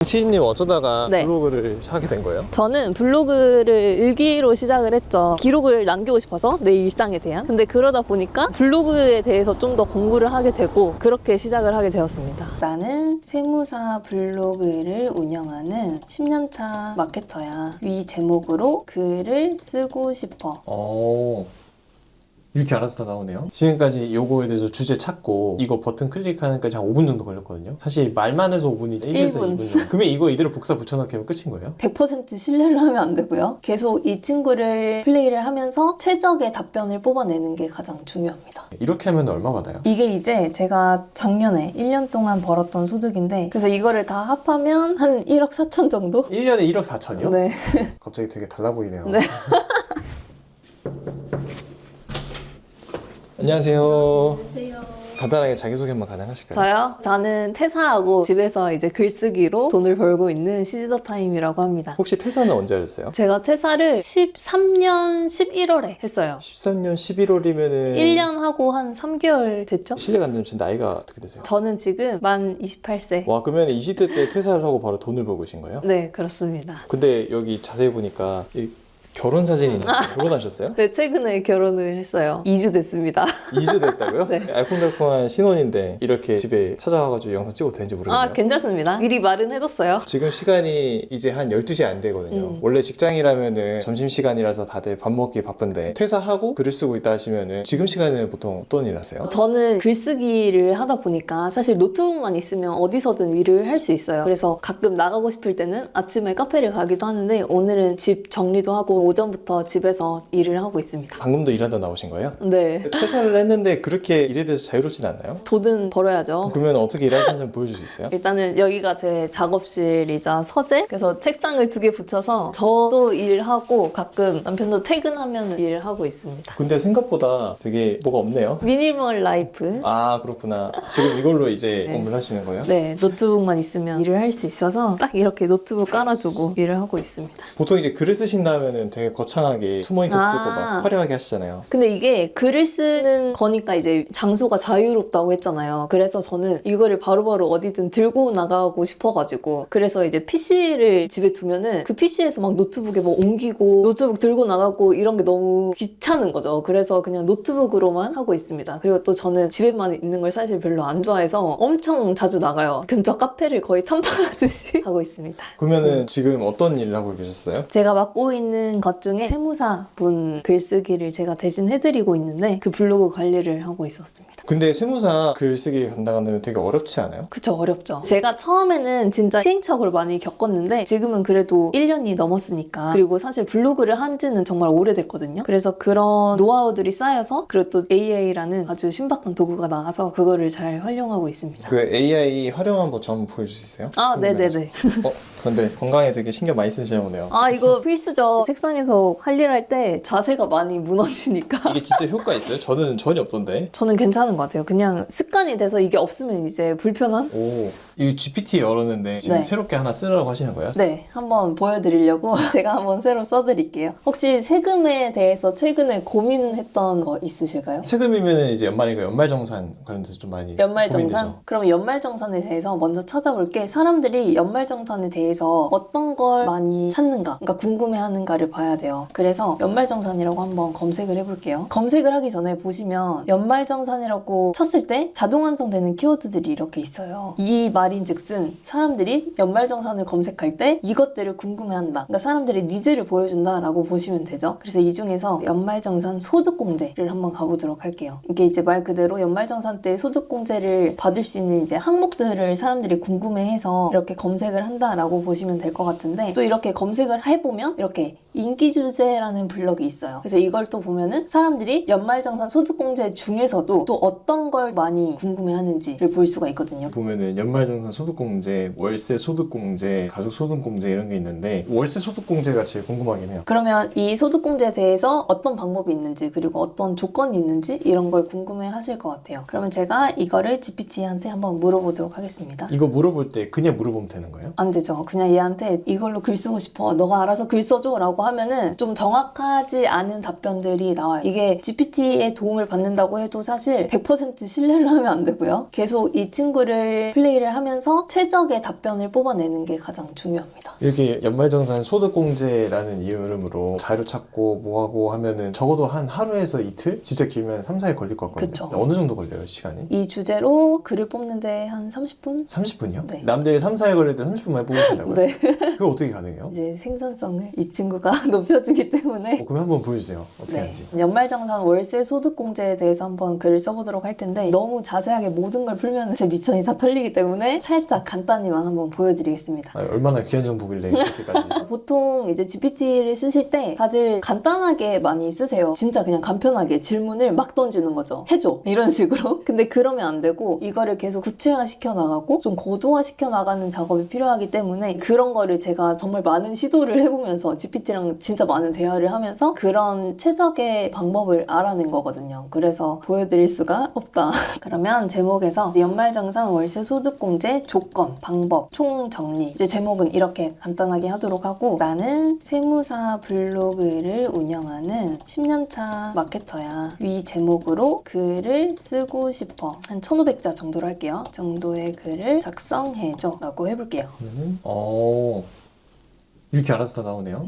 치즈님 어쩌다가 네. 블로그를 하게 된 거예요? 저는 블로그를 일기로 시작을 했죠. 기록을 남기고 싶어서 내 일상에 대한. 근데 그러다 보니까 블로그에 대해서 좀 더 공부를 하게 되고 그렇게 시작을 하게 되었습니다. 나는 세무사 블로그를 운영하는 10년차 마케터야. 위 제목으로 글을 쓰고 싶어. 이렇게 알아서 다 나오네요. 지금까지 요거에 대해서 주제 찾고 이거 버튼 클릭하는까지 한 5분 정도 걸렸거든요. 사실 말만 해서 5분이 1에서 2분 정도. 그러면 이거 이대로 복사 붙여넣기 하면 끝인 거예요? 100% 신뢰를 하면 안 되고요. 계속 이 친구를 플레이를 하면서 최적의 답변을 뽑아내는 게 가장 중요합니다. 이렇게 하면 얼마 받아요? 이게 이제 제가 작년에 1년 동안 벌었던 소득인데 그래서 이거를 다 합하면 한 1억 4천 정도? 1년에 1억 4천이요? 네. 갑자기 되게 달라 보이네요. 네. 안녕하세요. 안녕하세요. 간단하게 자기소개 한번 가능하실까요? 저요? 저는 퇴사하고 집에서 이제 글쓰기로 돈을 벌고 있는 시즈더타임이라고 합니다. 혹시 퇴사는 언제 하셨어요? 제가 퇴사를 13년 11월에 했어요. 13년 11월이면은 1년 하고 한 3개월 됐죠? 실례가 안 되면 지금 나이가 어떻게 되세요? 저는 지금 만 28세. 와, 그러면 20대 때 퇴사를 하고 바로 돈을 벌고 계신 거예요? 네, 그렇습니다. 근데 여기 자세히 보니까 이 결혼 사진이 있는데 결혼하셨어요? 네, 최근에 결혼을 했어요. 2주 됐습니다. 2주 됐다고요? 네. 알콩달콩한 신혼인데 이렇게 집에 찾아와가지고 영상 찍어도 되는지 모르겠네요. 아, 괜찮습니다. 미리 말은 해뒀어요. 지금 시간이 이제 한 12시 안 되거든요. 원래 직장이라면은 점심시간이라서 다들 밥 먹기 바쁜데 퇴사하고 글을 쓰고 있다 하시면은 지금 시간에는 보통 어떤 일 하세요? 저는 글쓰기를 하다 보니까 사실 노트북만 있으면 어디서든 일을 할 수 있어요. 그래서 가끔 나가고 싶을 때는 아침에 카페를 가기도 하는데 오늘은 집 정리도 하고 오전부터 집에서 일을 하고 있습니다. 방금도 일하다 나오신 거예요? 네. 퇴사를 했는데 그렇게 일에 대해서 자유롭진 않나요? 돈은 벌어야죠. 그러면 어떻게 일하시는지 좀 보여줄 수 있어요? 일단은 여기가 제 작업실이자 서재. 그래서 책상을 2개 붙여서 저도 일하고 가끔 남편도 퇴근하면 일을 하고 있습니다. 근데 생각보다 되게 뭐가 없네요. 미니멀 라이프. 아, 그렇구나. 지금 이걸로 이제 네. 업무를 하시는 거예요? 네, 노트북만 있으면 일을 할 수 있어서 딱 이렇게 노트북 깔아두고 일을 하고 있습니다. 보통 이제 글을 쓰신다면은 되게 거창하게 투모니터 쓰고 막 화려하게 하시잖아요. 근데 이게 글을 쓰는 거니까 이제 장소가 자유롭다고 했잖아요. 그래서 저는 이거를 바로바로 어디든 들고 나가고 싶어가지고 그래서 이제 PC를 집에 두면은 그 PC에서 막 노트북에 뭐 옮기고 노트북 들고 나가고 이런 게 너무 귀찮은 거죠. 그래서 그냥 노트북으로만 하고 있습니다. 그리고 또 저는 집에만 있는 걸 사실 별로 안 좋아해서 엄청 자주 나가요. 근처 카페를 거의 탐방하듯이 하고 있습니다. 그러면은 지금 어떤 일을 하고 계셨어요? 제가 맡고 있는 것 중에 세무사분 글쓰기를 제가 대신 해드리고 있는데 그 블로그 관리를 하고 있었습니다. 근데 세무사 글쓰기 담당하면 되게 어렵지 않아요? 그쵸, 어렵죠. 제가 처음에는 진짜 시행착오를 많이 겪었는데 지금은 그래도 1년이 넘었으니까 그리고 사실 블로그를 한 지는 정말 오래됐거든요. 그래서 그런 노하우들이 쌓여서 그리고 또 AI라는 아주 신박한 도구가 나와서 그거를 잘 활용하고 있습니다. 그 AI 활용한 법 좀 보여줄 수 있어요? 아, 네네네. 그런데 건강에 되게 신경 많이 쓰시나 보네요. 아, 이거 필수죠. 책상에서 할 일 할 때 자세가 많이 무너지니까. 이게 진짜 효과 있어요? 저는 전혀 없던데. 저는 괜찮은 것 같아요. 그냥 습관이 돼서 이게 없으면 이제 불편한? 오, 이 GPT 열었는데 지금 네. 새롭게 하나 쓰라고 하시는 거예요? 네, 한번 보여드리려고 제가 한번 새로 써드릴게요. 혹시 세금에 대해서 최근에 고민했던 거 있으실까요? 세금이면 이제 연말이니까 연말정산 관련돼서 좀 많이 연말정산? 고민되죠. 그럼 연말정산에 대해서 먼저 찾아볼게. 사람들이 연말정산에 대해서 어떤 걸 많이 찾는가, 그러니까 궁금해하는가를 봐야 돼요. 그래서 연말정산이라고 한번 검색을 해볼게요. 검색을 하기 전에 보시면 연말정산이라고 쳤을 때 자동 완성되는 키워드들이 이렇게 있어요. 이 말인즉슨 사람들이 연말정산을 검색할 때 이것들을 궁금해한다. 그러니까 사람들의 니즈를 보여준다라고 보시면 되죠. 그래서 이 중에서 연말정산 소득공제를 한번 가보도록 할게요. 이게 이제 말 그대로 연말정산 때 소득공제를 받을 수 있는 이제 항목들을 사람들이 궁금해해서 이렇게 검색을 한다라고 보시면 될 것 같은데 또 이렇게 검색을 해보면 이렇게 인기주제라는 블럭이 있어요. 그래서 이걸 또 보면은 사람들이 연말정산 소득공제 중에서도 또 어떤 걸 많이 궁금해하는지를 볼 수가 있거든요. 보면은 연말정산 소득공제, 월세 소득공제, 가족소득공제 이런 게 있는데 월세 소득공제가 제일 궁금하긴 해요. 그러면 이 소득공제에 대해서 어떤 방법이 있는지 그리고 어떤 조건이 있는지 이런 걸 궁금해 하실 것 같아요. 그러면 제가 이거를 GPT한테 한번 물어보도록 하겠습니다. 이거 물어볼 때 그냥 물어보면 되는 거예요? 안 되죠. 그냥 얘한테 이걸로 글 쓰고 싶어. 너가 알아서 글 써줘 라고 라고 하면은 좀 정확하지 않은 답변들이 나와요. 이게 GPT의 도움을 받는다고 해도 사실 100% 신뢰를 하면 안 되고요. 계속 이 친구를 플레이를 하면서 최적의 답변을 뽑아내는 게 가장 중요합니다. 이렇게 연말정산 소득공제라는 이름으로 자료 찾고 뭐하고 하면은 적어도 한 하루에서 이틀? 진짜 길면 3, 4일 걸릴 것 같거든요. 그쵸. 어느 정도 걸려요, 시간이? 이 주제로 글을 뽑는데 한 30분? 30분이요? 네. 남들이 3, 4일 걸릴 때 30분만에 뽑으신다고요? 네. 그거 어떻게 가능해요? 이제 생산성을 이 친구가 높여주기 때문에 그럼 한번 보여주세요. 어떻게 네. 하는지. 연말정산 월세 소득공제에 대해서 한번 글을 써보도록 할 텐데 너무 자세하게 모든 걸 풀면 제 미천이 다 털리기 때문에 살짝 간단히만 한번 보여드리겠습니다. 아, 얼마나 귀한 정보길래 이렇게까지. 보통 이제 GPT를 쓰실 때 다들 간단하게 많이 쓰세요. 진짜 그냥 간편하게 질문을 막 던지는 거죠. 해줘. 이런 식으로. 근데 그러면 안 되고 이거를 계속 구체화시켜 나가고 좀 고도화시켜 나가는 작업이 필요하기 때문에 그런 거를 제가 정말 많은 시도를 해보면서 GPT랑 진짜 많은 대화를 하면서 그런 최적의 방법을 알아낸 거거든요. 그래서 보여드릴 수가 없다. 그러면 제목에서 연말정산 월세 소득공제 조건, 방법, 총정리. 이제 제목은 이렇게 간단하게 하도록 하고 나는 세무사 블로그를 운영하는 10년차 마케터야. 위 제목으로 글을 쓰고 싶어. 한 1500자 정도로 할게요. 정도의 글을 작성해줘 라고 해볼게요. 이렇게 알아서 다 나오네요.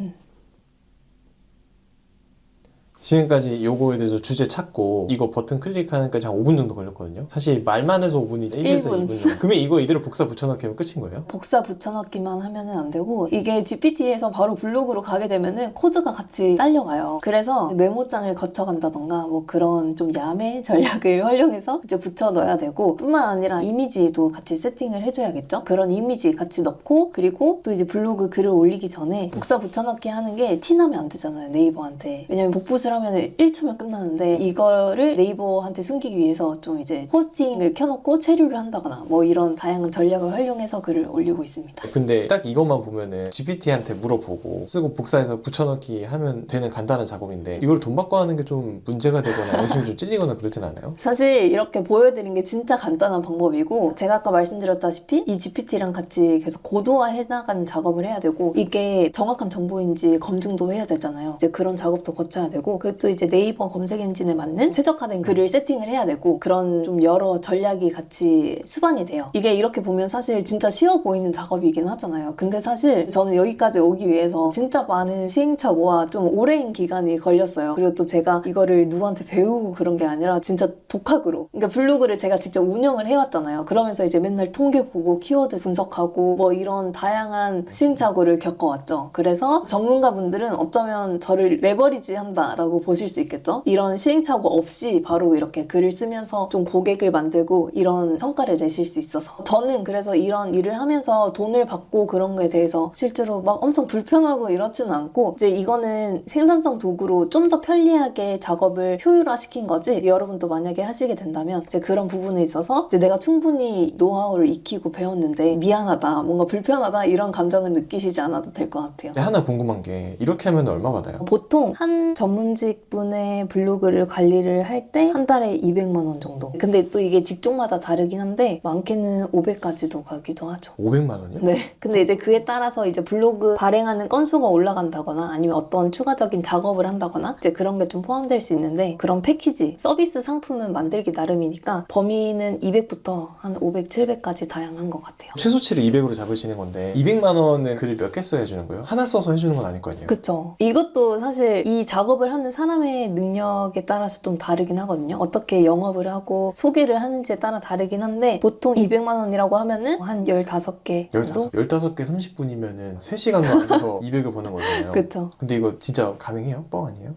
지금까지 요거에 대해서 주제 찾고 이거 버튼 클릭하는까지 한 5분 정도 걸렸거든요. 사실 말만 해서 5분이 1에서 2분 정도. 그러면 이거 이대로 복사 붙여넣기 하면 끝인 거예요? 복사 붙여넣기만 하면은 안 되고 이게 GPT에서 바로 블로그로 가게 되면은 코드가 같이 딸려가요. 그래서 메모장을 거쳐간다던가 뭐 그런 좀 야매 전략을 활용해서 이제 붙여넣어야 되고 뿐만 아니라 이미지도 같이 세팅을 해줘야겠죠? 그런 이미지 같이 넣고 그리고 또 이제 블로그 글을 올리기 전에 복사 붙여넣기 하는 게 티나면 안 되잖아요. 네이버한테. 왜냐면 복붙을 하면 1초면 끝나는데 이거를 네이버한테 숨기기 위해서 좀 이제 호스팅을 켜놓고 체류를 한다거나 뭐 이런 다양한 전략을 활용해서 글을 올리고 있습니다. 근데 딱 이것만 보면은 GPT한테 물어보고 쓰고 복사해서 붙여넣기 하면 되는 간단한 작업인데 이걸 돈 받고 하는 게 좀 문제가 되거나 양심이 좀 찔리거나 그러진 않아요? 사실 이렇게 보여드린 게 진짜 간단한 방법이고 제가 아까 말씀드렸다시피 이 GPT랑 같이 계속 고도화해 나가는 작업을 해야 되고 이게 정확한 정보인지 검증도 해야 되잖아요. 이제 그런 작업도 거쳐야 되고 그것도 이제 네이버 검색 엔진에 맞는 최적화된 글을 세팅을 해야 되고 그런 좀 여러 전략이 같이 수반이 돼요. 이게 이렇게 보면 사실 진짜 쉬워 보이는 작업이긴 하잖아요. 근데 사실 저는 여기까지 오기 위해서 진짜 많은 시행착오와 좀 오랜 기간이 걸렸어요. 그리고 또 제가 이거를 누구한테 배우고 그런 게 아니라 진짜 독학으로 그러니까 블로그를 제가 직접 운영을 해왔잖아요. 그러면서 이제 맨날 통계 보고 키워드 분석하고 뭐 이런 다양한 시행착오를 겪어왔죠. 그래서 전문가분들은 어쩌면 저를 레버리지 한다라고 보실 수 있겠죠. 이런 시행착오 없이 바로 이렇게 글을 쓰면서 좀 고객을 만들고 이런 성과를 내실 수 있어서 저는 그래서 이런 일을 하면서 돈을 받고 그런 거에 대해서 실제로 막 엄청 불편하고 이렇지는 않고 이제 이거는 생산성 도구로 좀 더 편리하게 작업을 효율화시킨 거지 여러분도 만약에 하시게 된다면 이제 그런 부분에 있어서 이제 내가 충분히 노하우를 익히고 배웠는데 미안하다 뭔가 불편하다 이런 감정을 느끼시지 않아도 될 것 같아요. 근데 하나 궁금한 게 이렇게 하면 얼마 받아요? 보통 한 전문직 분의 블로그를 관리를 할 때 한 달에 200만 원 정도. 근데 또 이게 직종마다 다르긴 한데 많게는 500까지도 가기도 하죠. 500만 원이요? 네. 근데 이제 그에 따라서 이제 블로그 발행하는 건수가 올라간다거나 아니면 어떤 추가적인 작업을 한다거나 이제 그런 게 좀 포함될 수 있는데 그런 패키지, 서비스 상품은 만들기 나름이니까 범위는 200부터 한 500, 700까지 다양한 것 같아요. 최소치를 200으로 잡으시는 건데 200만 원은 글을 몇 개 써야 해주는 거예요? 하나 써서 해주는 건 아닐 거 아니에요? 그쵸. 이것도 사실 이 작업을 하는 사람의 능력에 따라서 좀 다르긴 하거든요. 어떻게 영업을 하고 소개를 하는지에 따라 다르긴 한데 보통 200만 원이라고 하면은 한 15개 정도? 15개 30분이면은 3시간도 앉아서 200을 버는 거잖아요. 그쵸. 근데 이거 진짜 가능해요? 뻥 아니에요?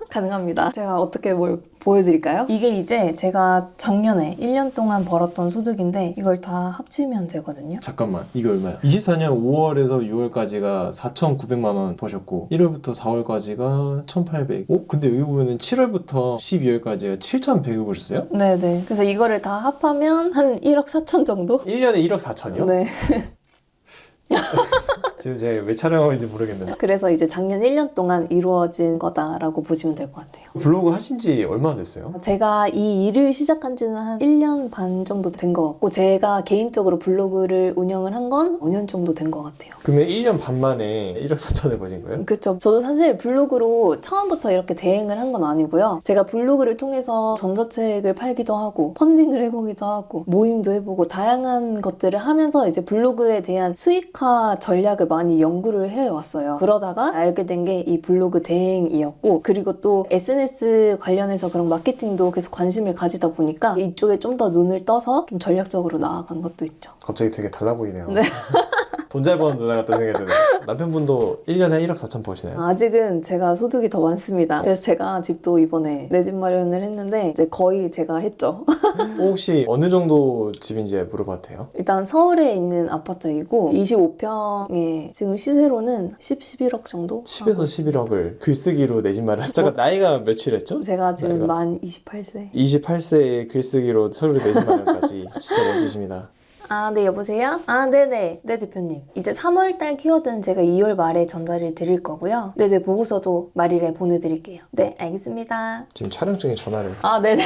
가능합니다. 제가 어떻게 뭘 보여드릴까요? 이게 이제 제가 작년에 1년 동안 벌었던 소득인데 이걸 다 합치면 되거든요. 잠깐만, 이게 얼마야? 24년 5월에서 6월까지가 4,900만 원 버셨고 1월부터 4월까지가 1,800. 근데 여기 보면은 7월부터 12월까지가 7,100을 버셨어요? 네네. 그래서 이거를 다 합하면 한 1억 4천 정도? 1년에 1억 4천이요? 네. 지금 제가 왜 촬영하는지 모르겠는데. 그래서 이제 작년 1년 동안 이루어진 거다라고 보시면 될 것 같아요. 블로그 하신 지 얼마나 됐어요? 제가 이 일을 시작한 지는 한 1년 반 정도 된 것 같고 제가 개인적으로 블로그를 운영을 한 건 5년 정도 된 것 같아요. 그러면 1년 반 만에 1억 4천을 버신 거예요? 그쵸. 저도 사실 블로그로 처음부터 이렇게 대행을 한 건 아니고요. 제가 블로그를 통해서 전자책을 팔기도 하고 펀딩을 해보기도 하고 모임도 해보고 다양한 것들을 하면서 이제 블로그에 대한 수익화 전략을 많이 연구를 해왔어요. 그러다가 알게 된 게 이 블로그 대행이었고 그리고 또 SNS 관련해서 그런 마케팅도 계속 관심을 가지다 보니까 이쪽에 좀 더 눈을 떠서 좀 전략적으로 나아간 것도 있죠. 갑자기 되게 달라 보이네요. 네. 돈 잘 버는 누나 같다는 생각이 드네요. 남편분도 1년에 1억 4천 버시나요? 아직은 제가 소득이 더 많습니다. 그래서 제가 집도 이번에 내 집 마련을 했는데 이제 거의 제가 했죠. 혹시 어느 정도 집인지 물어봐도 돼요? 일단 서울에 있는 아파트이고 25평에 지금 시세로는 11억 정도? 10에서 11억을 글쓰기로 내 집 마련. 잠깐 나이가 며칠했죠? 제가 지금 나이가? 만 28세. 28세의 글쓰기로 서울에 내 집 마련까지 진짜 멋지십니다. 아, 네, 여보세요? 아, 네네. 네, 대표님. 이제 3월달 키워드는 제가 2월 말에 전달을 드릴 거고요. 네네, 보고서도 말일에 보내드릴게요. 네, 알겠습니다. 지금 촬영 중에 전화를. 아, 네네.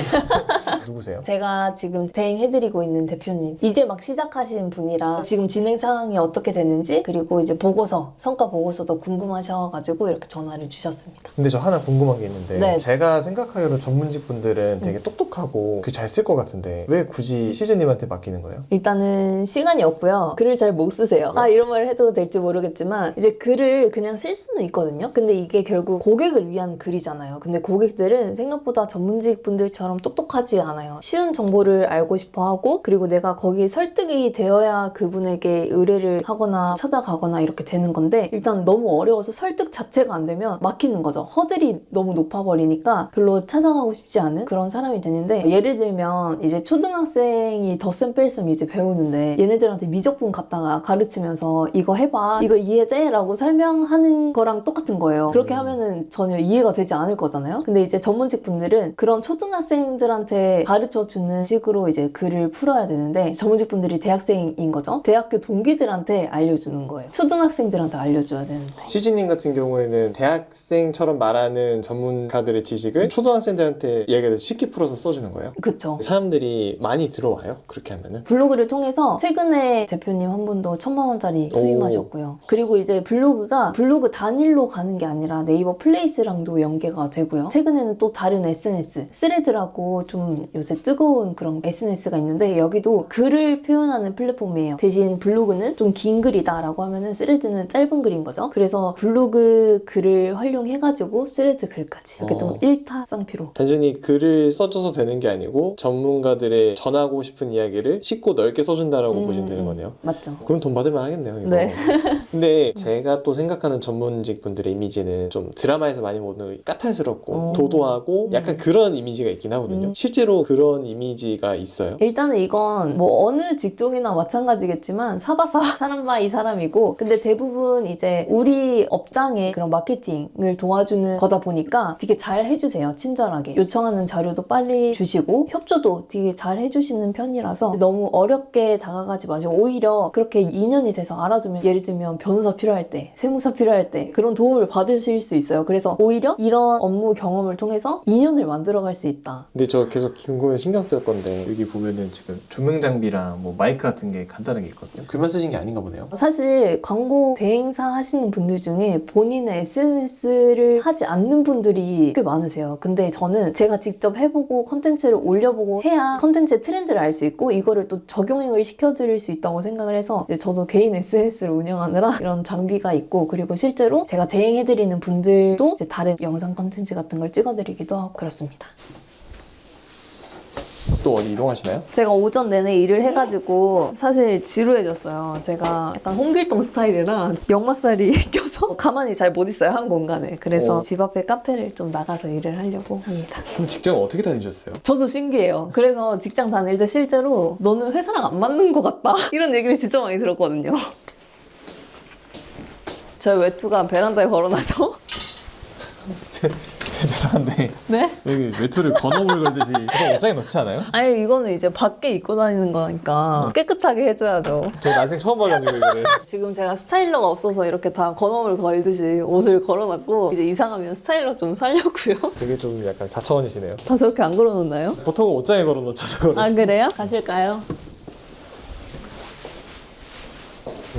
누구세요? 제가 지금 대행해드리고 있는 대표님. 이제 막 시작하신 분이라 지금 진행 상황이 어떻게 됐는지 그리고 이제 보고서, 성과 보고서도 궁금하셔가지고 이렇게 전화를 주셨습니다. 근데 저 하나 궁금한 게 있는데 네. 제가 생각하기로 전문직 분들은 되게 똑똑하고 잘 쓸 것 같은데 왜 굳이 시즈님한테 맡기는 거예요? 일단은 시간이 없고요. 글을 잘 못 쓰세요. 아, 이런 말 해도 될지 모르겠지만 이제 글을 그냥 쓸 수는 있거든요. 근데 이게 결국 고객을 위한 글이잖아요. 근데 고객들은 생각보다 전문직 분들처럼 똑똑하지 않아요. 쉬운 정보를 알고 싶어 하고 그리고 내가 거기에 설득이 되어야 그분에게 의뢰를 하거나 찾아가거나 이렇게 되는 건데 일단 너무 어려워서 설득 자체가 안 되면 막히는 거죠. 허들이 너무 높아버리니까 별로 찾아가고 싶지 않은 그런 사람이 되는데 예를 들면 이제 초등학생이 덧셈 뺄셈 이제 배우는데 얘네들한테 미적분 갖다가 가르치면서 이거 해봐 이거 이해돼? 라고 설명하는 거랑 똑같은 거예요. 그렇게 하면은 전혀 이해가 되지 않을 거잖아요. 근데 이제 전문직 분들은 그런 초등학생들한테 가르쳐주는 식으로 이제 글을 풀어야 되는데 전문직 분들이 대학생인 거죠. 대학교 동기들한테 알려주는 거예요. 초등학생들한테 알려줘야 되는데 시즈님 같은 경우에는 대학생처럼 말하는 전문가들의 지식을 초등학생들한테 이야기해서 쉽게 풀어서 써주는 거예요? 그쵸. 사람들이 많이 들어와요? 그렇게 하면은? 블로그를 통해서 최근에 대표님 한 분도 1,000만 원짜리 수임하셨고요. 그리고 이제 블로그가 블로그 단일로 가는 게 아니라 네이버 플레이스랑도 연계가 되고요. 최근에는 또 다른 SNS, 스레드라고 좀 요새 뜨거운 그런 SNS가 있는데 여기도 글을 표현하는 플랫폼이에요. 대신 블로그는 좀 긴 글이다 라고 하면은 스레드는 짧은 글인 거죠. 그래서 블로그 글을 활용해가지고 스레드 글까지 이렇게 좀 일타쌍피로 단순히 글을 써줘서 되는 게 아니고 전문가들의 전하고 싶은 이야기를 쉽고 넓게 써준다라고 보시면 되는 거네요. 맞죠. 그럼 돈 받을만 하겠네요. 이거. 네. 근데 제가 또 생각하는 전문직 분들의 이미지는 좀 드라마에서 많이 보는 까탈스럽고 도도하고 약간 그런 이미지가 있긴 하거든요. 실제로 그런 이미지가 있어요? 일단은 이건 뭐 어느 직종이나 마찬가지겠지만 사바사 사람 바 이 사람이고 근데 대부분 이제 우리 업장의 그런 마케팅을 도와주는 거다 보니까 되게 잘 해주세요. 친절하게 요청하는 자료도 빨리 주시고 협조도 되게 잘 해주시는 편이라서 너무 어렵게 다가가지 마시고 오히려 그렇게 인연이 돼서 알아두면 예를 들면 변호사 필요할 때 세무사 필요할 때 그런 도움을 받으실 수 있어요. 그래서 오히려 이런 업무 경험을 통해서 인연을 만들어갈 수 있다. 근데 저 계속 궁금해 신경 쓸 건데 여기 보면은 지금 조명 장비랑 뭐 마이크 같은 게 간단하게 있거든요. 글만 쓰신 게 아닌가 보네요. 사실 광고 대행사 하시는 분들 중에 본인의 SNS를 하지 않는 분들이 꽤 많으세요. 근데 저는 제가 직접 해보고 컨텐츠를 올려보고 해야 컨텐츠의 트렌드를 알 수 있고 이거를 또 적용을 시켜드릴 수 있다고 생각을 해서 이제 저도 개인 SNS를 운영하느라 이런 장비가 있고 그리고 실제로 제가 대행해드리는 분들도 이제 다른 영상 컨텐츠 같은 걸 찍어드리기도 하고 그렇습니다. 또 어디 이동하시나요? 제가 오전 내내 일을 해가지고 사실 지루해졌어요. 제가 약간 홍길동 스타일이라 역마살이 껴서 가만히 잘 못 있어요, 한 공간에. 그래서 집 앞에 카페를 좀 나가서 일을 하려고 합니다. 그럼 직장 어떻게 다니셨어요? 저도 신기해요. 그래서 직장 다닐 때 실제로 너는 회사랑 안 맞는 것 같다 이런 얘기를 진짜 많이 들었거든요. 저희 외투가 베란다에 걸어놔서 죄송한데 네? 여기 외투를 건어물 걸듯이 그거 옷장에 넣지 않아요? 아니 이거는 이제 밖에 입고 다니는 거니까 깨끗하게 해줘야죠. 저 난생 처음 봐가지고 이거를. 지금 제가 스타일러가 없어서 이렇게 다 건어물 걸듯이 옷을 걸어놨고 이제 이상하면 스타일러 좀 살려고요. 되게 좀 약간 4차원이시네요. 다 저렇게 안 걸어놓나요? 보통은 옷장에 걸어놓죠 저거를. 아 그래요? 가실까요?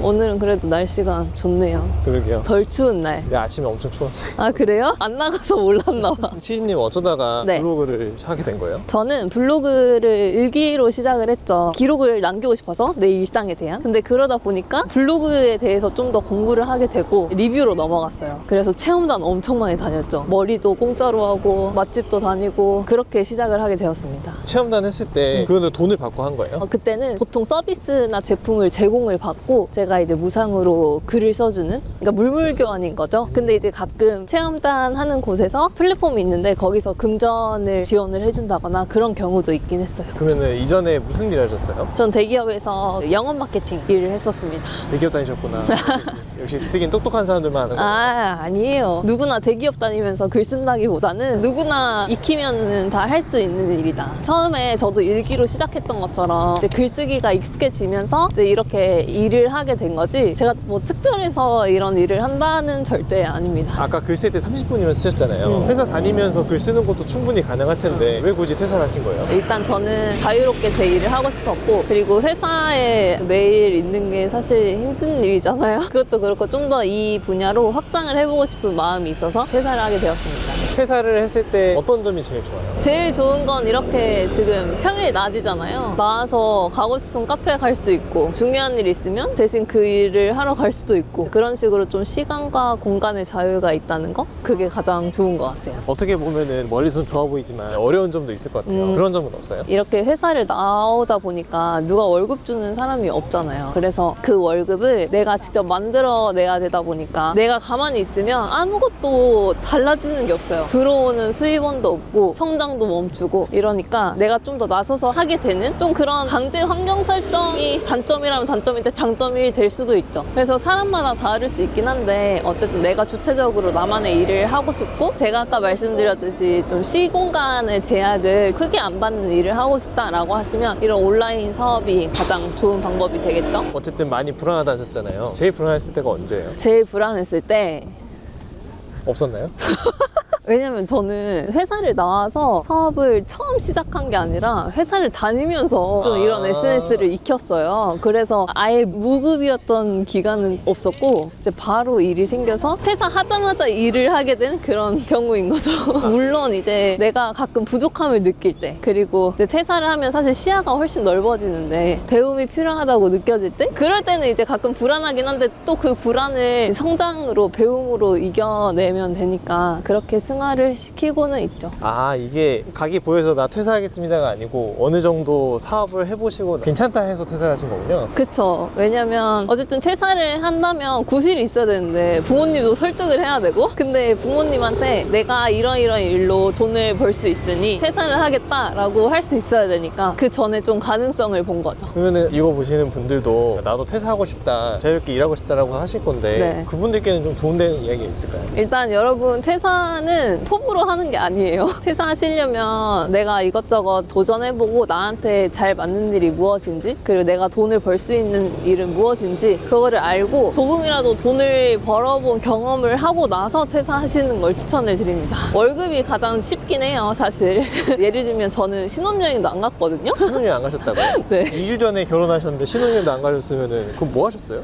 오늘은 그래도 날씨가 좋네요. 그러게요. 덜 추운 날. 근데 아침에 엄청 추웠는데. 아 그래요? 안 나가서 몰랐나 봐. 치즈님 어쩌다가 네. 블로그를 하게 된 거예요? 저는 블로그를 일기로 시작을 했죠. 기록을 남기고 싶어서 내 일상에 대한. 근데 그러다 보니까 블로그에 대해서 좀 더 공부를 하게 되고 리뷰로 넘어갔어요. 그래서 체험단 엄청 많이 다녔죠. 머리도 공짜로 하고 맛집도 다니고 그렇게 시작을 하게 되었습니다. 체험단 했을 때 그거는 돈을 받고 한 거예요? 그때는 보통 서비스나 제품을 제공을 받고 제가 이제 무상으로 글을 써주는, 그러니까 물물교환인 거죠. 근데 이제 가끔 체험단 하는 곳에서 플랫폼이 있는데 거기서 금전을 지원을 해준다거나 그런 경우도 있긴 했어요. 그러면은 이전에 무슨 일 하셨어요? 전 대기업에서 영업 마케팅 일을 했었습니다. 대기업 다니셨구나. 역시 쓰긴 똑똑한 사람들만 하는 거예요. 아니에요. 누구나 대기업 다니면서 글 쓴다기보다는 누구나 익히면은 다 할 수 있는 일이다. 처음에 저도 일기로 시작했던 것처럼 이제 글쓰기가 익숙해지면서 이제 이렇게 일을 하게 된 거지, 제가 뭐 특별해서 이런 일을 한다는 절대 아닙니다. 아까 글 쓸 때 30분이면 쓰셨잖아요. 회사 다니면서 글 쓰는 것도 충분히 가능할 텐데 왜 굳이 퇴사를 하신 거예요? 일단 저는 자유롭게 제 일을 하고 싶었고, 그리고 회사에 매일 있는 게 사실 힘든 일이잖아요. 그것도 그렇고 좀 더 이 분야로 확장을 해보고 싶은 마음이 있어서 퇴사를 하게 되었습니다. 퇴사를 했을 때 어떤 점이 제일 좋아요? 제일 좋은 건 이렇게 지금 평일 낮이잖아요. 나와서 가고 싶은 카페 갈 수 있고, 중요한 일 있으면 대신 그 일을 하러 갈 수도 있고, 그런 식으로 좀 시간과 공간의 자유가 있다는 거? 그게 가장 좋은 것 같아요. 어떻게 보면은 멀리선 좋아 보이지만 어려운 점도 있을 것 같아요. 그런 점은 없어요? 이렇게 회사를 나오다 보니까 누가 월급 주는 사람이 없잖아요. 그래서 그 월급을 내가 직접 만들어내야 되다 보니까 내가 가만히 있으면 아무것도 달라지는 게 없어요. 들어오는 수입원도 없고 성장도 멈추고 이러니까 내가 좀 더 나서서 하게 되는, 좀 그런 강제 환경 설정이 단점이라면 단점인데 장점이 될 수도 있죠. 그래서 사람마다 다를 수 있긴 한데 어쨌든 내가 주체적으로 나만의 일을 하고 싶고, 제가 아까 말씀드렸듯이 좀 시공간의 제약을 크게 안 받는 일을 하고 싶다라고 하시면 이런 온라인 사업이 가장 좋은 방법이 되겠죠. 어쨌든 많이 불안하다 하셨잖아요. 제일 불안했을 때가 언제예요? 제일 불안했을 때, 없었나요? 왜냐면 저는 회사를 나와서 사업을 처음 시작한 게 아니라 회사를 다니면서 좀 이런 SNS를 익혔어요. 그래서 아예 무급이었던 기간은 없었고, 이제 바로 일이 생겨서 퇴사하자마자 일을 하게 된 그런 경우인 거죠. 물론 이제 내가 가끔 부족함을 느낄 때, 그리고 이제 퇴사를 하면 사실 시야가 훨씬 넓어지는데 배움이 필요하다고 느껴질 때, 그럴 때는 이제 가끔 불안하긴 한데 또 그 불안을 성장으로, 배움으로 이겨내면 되니까 그렇게 승화를 시키고는 있죠. 아, 이게 각이 보여서 나 퇴사하겠습니다가 아니고 어느 정도 사업을 해보시고 괜찮다 해서 퇴사를 하신 거군요. 그쵸. 왜냐면 어쨌든 퇴사를 한다면 구실이 있어야 되는데 부모님도 설득을 해야 되고, 근데 부모님한테 내가 이런 일로 돈을 벌 수 있으니 퇴사를 하겠다라고 할 수 있어야 되니까 그 전에 좀 가능성을 본 거죠. 그러면은 이거 보시는 분들도 나도 퇴사하고 싶다, 자유롭게 일하고 싶다라고 하실 건데 네. 그분들께는 좀 도움되는 이야기가 있을까요? 일단 여러분, 퇴사는 포부로 하는 게 아니에요. 퇴사하시려면 내가 이것저것 도전해보고 나한테 잘 맞는 일이 무엇인지, 그리고 내가 돈을 벌 수 있는 일은 무엇인지 그거를 알고 조금이라도 돈을 벌어본 경험을 하고 나서 퇴사하시는 걸 추천을 드립니다. 월급이 가장 쉽긴 해요, 사실. 예를 들면 저는 신혼여행도 안 갔거든요. 신혼여행 안 가셨다고요? 네. 2주 전에 결혼하셨는데 신혼여행도 안 가셨으면은 그럼 뭐 하셨어요?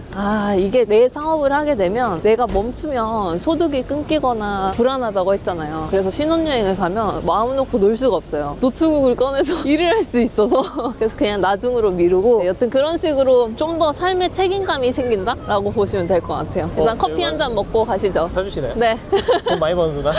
이게 내 사업을 하게 되면 내가 멈추면 소득이 끊기거나 불안하다고 했잖아요. 그래서 신혼여행을 가면 마음 놓고 놀 수가 없어요. 노트북을 꺼내서 일을 할 수 있어서 그래서 그냥 나중으로 미루고, 여튼 그런 식으로 좀 더 삶의 책임감이 생긴다라고 보시면 될 것 같아요. 일단 커피 한 잔 먹고 가시죠. 사주시나요? 네. 돈 많이 버는 누나?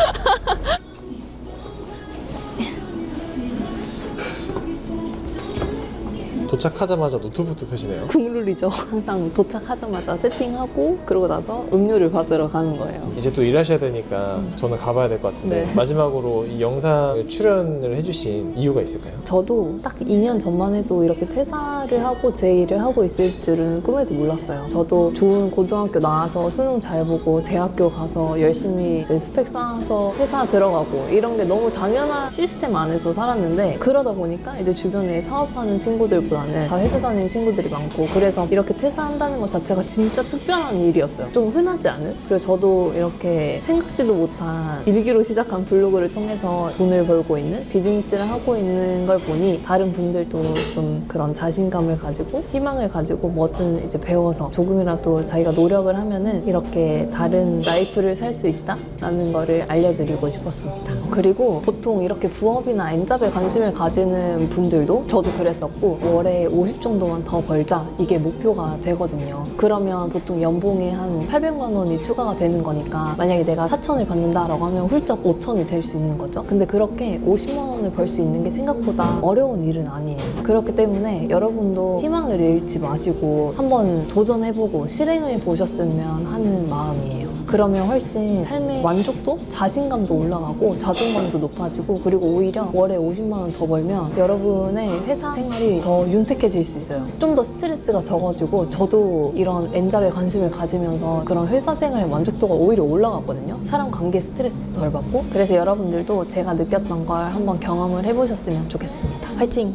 도착하자마자 노트북도 펴시네요. 국룰이죠. 항상 도착하자마자 세팅하고 그러고 나서 음료를 받으러 가는 거예요. 이제 또 일하셔야 되니까 저는 가봐야 될 것 같은데 네. 마지막으로 이 영상 출연을 해주신 이유가 있을까요? 저도 딱 2년 전만 해도 이렇게 퇴사를 하고 제 일을 하고 있을 줄은 꿈에도 몰랐어요. 저도 좋은 고등학교 나와서 수능 잘 보고 대학교 가서 열심히 이제 스펙 쌓아서 회사 들어가고 이런 게 너무 당연한 시스템 안에서 살았는데 그러다 보니까 이제 주변에 사업하는 친구들보다는 다 회사 다니는 친구들이 많고 그래서 이렇게 퇴사한다는 것 자체가 진짜 특별한 일이었어요. 좀 흔하지 않은? 그래서 저도 이렇게 생각지도 못한 일기로 시작한 블로그를 통해서 돈을 벌고 있는 비즈니스를 하고 있는 걸 보니 다른 분들도 좀 그런 자신감을 가지고 희망을 가지고 뭐든 이제 배워서 조금이라도 자기가 노력을 하면은 이렇게 다른 라이프를 살 수 있다라는 거를 알려드리고 싶었습니다. 그리고 보통 이렇게 부업이나 N잡에 관심을 가지는 분들도 저도 그랬었고 월에 50 정도만 더 벌자 이게 목표가 되거든요. 그러면 보통 연봉에 한 800만 원이 추가가 되는 거니까 만약에 내가 4천을 받는다라고 하면 훌쩍 5천이 될 수 있는 거죠. 근데 그렇게 50만 원을 벌 수 있는 게 생각보다 어려운 일은 아니에요. 그렇기 때문에 여러분도 희망을 잃지 마시고 한번 도전해보고 실행을 보셨으면 하는 마음이에요. 그러면 훨씬 삶의 만족도, 자신감도 올라가고 자존감도 높아지고 그리고 오히려 월에 50만 원 더 벌면 여러분의 회사 생활이 더 윤택해질 수 있어요. 좀 더 스트레스가 적어지고 저도 이런 N잡에 관심을 가지면서 그런 회사 생활의 만족도가 오히려 올라갔거든요. 사람 관계 스트레스도 덜 받고 그래서 여러분들도 제가 느꼈던 걸 한번 경험을 해보셨으면 좋겠습니다. 화이팅!